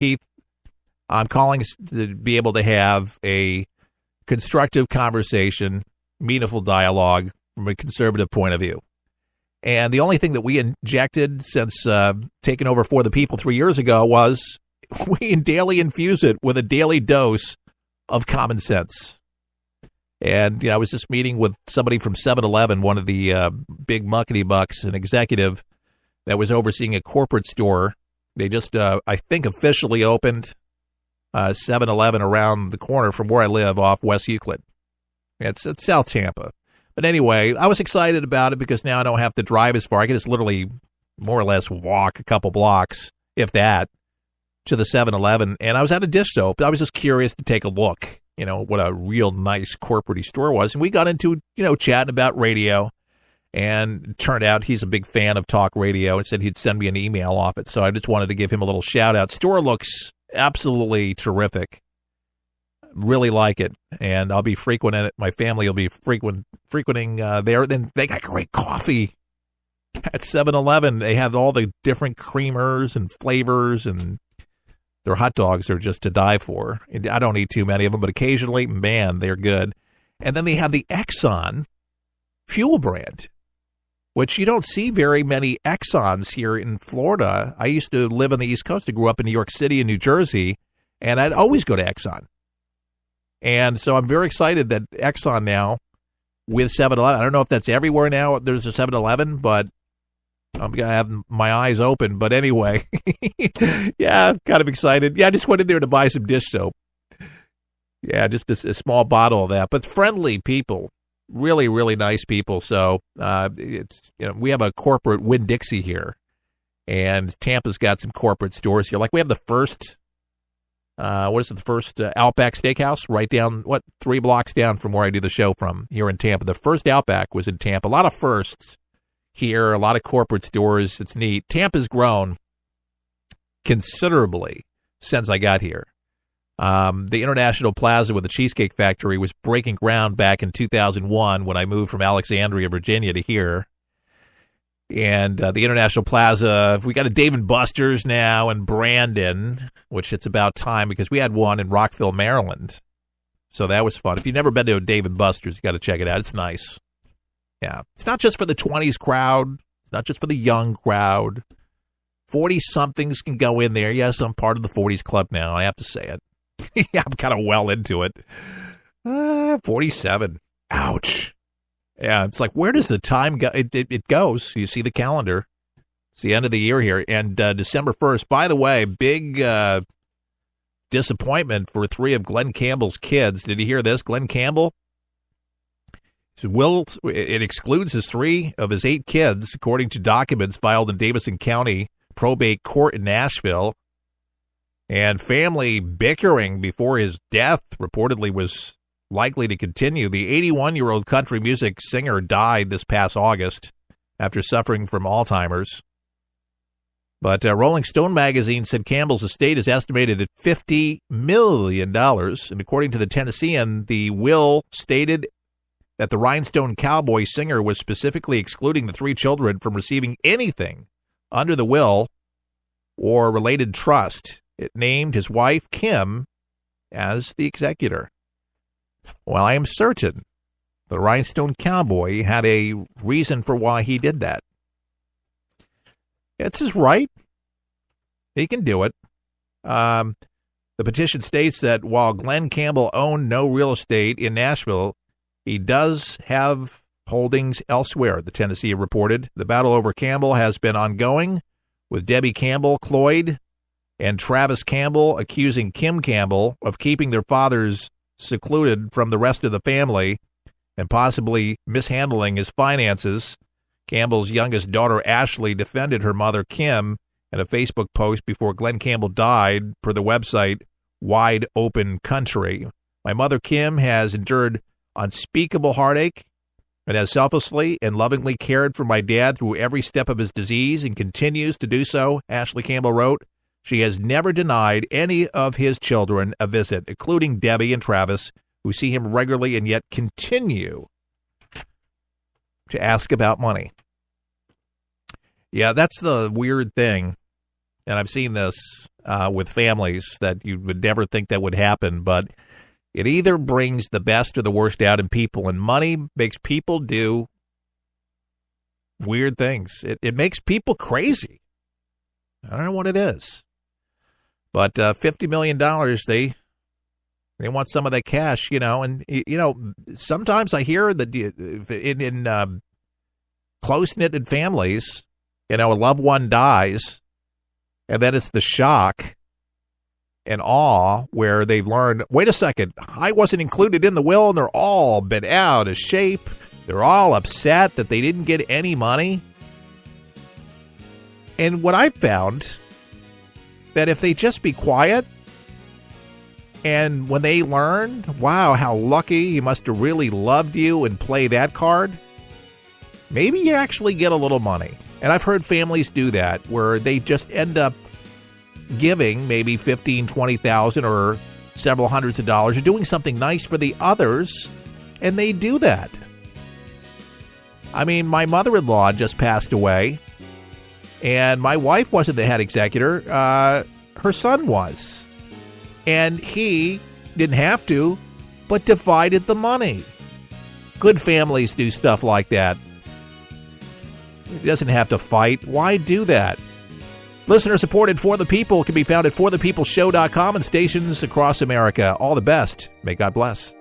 Keith, I'm calling to be able to have a constructive conversation, meaningful dialogue from a conservative point of view. And the only thing that we injected since taking over For the People 3 years ago was we daily infuse it with a daily dose of common sense. And I was just meeting with somebody from 7-Eleven, one of the big muckety bucks, an executive that was overseeing a corporate store. They just, I think, officially opened 7-Eleven around the corner from where I live off West Euclid. It's South Tampa. But anyway, I was excited about it because now I don't have to drive as far. I can just literally more or less walk a couple blocks, if that, to the 7-Eleven. And I was at a dish soap. I was just curious to take a look, what a real nice corporate-y store was. And we got into, chatting about radio. And it turned out he's a big fan of talk radio and said he'd send me an email off it. So I just wanted to give him a little shout out. Store looks absolutely terrific. Really like it. And I'll be frequenting it. My family will be frequenting there. Then they got great coffee at 7-Eleven. They have all the different creamers and flavors, and their hot dogs are just to die for. And I don't eat too many of them, but occasionally, man, they're good. And then they have the Exxon fuel brand, which you don't see very many Exxons here in Florida. I used to live on the East Coast. I grew up in New York City and New Jersey, and I'd always go to Exxon. And so I'm very excited that Exxon now with 7-Eleven, I don't know if that's everywhere now. There's a 7-Eleven, but I'm going to have my eyes open. But anyway, yeah, I'm kind of excited. Yeah, I just went in there to buy some dish soap. Yeah, just a small bottle of that. But friendly people. Really, really nice people. So it's we have a corporate Winn-Dixie here, and Tampa's got some corporate stores here. Like we have the first, the first Outback Steakhouse right down 3 blocks down from where I do the show from here in Tampa. The first Outback was in Tampa. A lot of firsts here, a lot of corporate stores. It's neat. Tampa's grown considerably since I got here. The International Plaza with the Cheesecake Factory was breaking ground back in 2001 when I moved from Alexandria, Virginia to here. And the International Plaza, we got a Dave & Buster's now in Brandon, which it's about time because we had one in Rockville, Maryland. So that was fun. If you've never been to a Dave & Buster's, you got to check it out. It's nice. Yeah. It's not just for the 20s crowd. It's not just for the young crowd. 40-somethings can go in there. Yes, I'm part of the 40s club now. I have to say it. Yeah, I'm kind of well into it. 47. Ouch. Yeah, it's like, where does the time go? It goes. You see the calendar. It's the end of the year here. And December 1st, by the way, big disappointment for 3 of Glenn Campbell's kids. Did you hear this? Glenn Campbell, it excludes his 3 of his 8 kids, according to documents filed in Davidson County Probate Court in Nashville. And family bickering before his death reportedly was likely to continue. The 81-year-old country music singer died this past August after suffering from Alzheimer's. But Rolling Stone magazine said Campbell's estate is estimated at $50 million. And according to the Tennessean, the will stated that the Rhinestone Cowboy singer was specifically excluding the 3 children from receiving anything under the will or related trust. It named his wife, Kim, as the executor. Well, I am certain the Rhinestone Cowboy had a reason for why he did that. It's his right. He can do it. The petition states that while Glenn Campbell owned no real estate in Nashville, he does have holdings elsewhere, the Tennessee reported. The battle over Campbell has been ongoing, with Debbie Campbell, Cloyd, and Travis Campbell accusing Kim Campbell of keeping their fathers secluded from the rest of the family and possibly mishandling his finances. Campbell's youngest daughter, Ashley, defended her mother, Kim, in a Facebook post before Glenn Campbell died, per the website Wide Open Country. My mother, Kim, has endured unspeakable heartache and has selflessly and lovingly cared for my dad through every step of his disease and continues to do so, Ashley Campbell wrote. She has never denied any of his children a visit, including Debbie and Travis, who see him regularly and yet continue to ask about money. Yeah, that's the weird thing, and I've seen this with families that you would never think that would happen, but it either brings the best or the worst out in people, and money makes people do weird things. It makes people crazy. I don't know what it is. But $50 million, they want some of that cash, and, sometimes I hear that in close-knit families, a loved one dies, and then it's the shock and awe where they've learned, wait a second, I wasn't included in the will, and they're all bent out of shape. They're all upset that they didn't get any money. And what I've found, that if they just be quiet, and when they learn, wow, how lucky, he must have really loved you, and play that card, maybe you actually get a little money. And I've heard families do that, where they just end up giving maybe $15,000, $20,000 or several hundreds of dollars, or doing something nice for the others, and they do that. I mean, my mother-in-law just passed away, and my wife wasn't the head executor. Her son was. And he didn't have to, but divided the money. Good families do stuff like that. He doesn't have to fight. Why do that? Listener-supported For the People can be found at forthepeopleshow.com and stations across America. All the best. May God bless.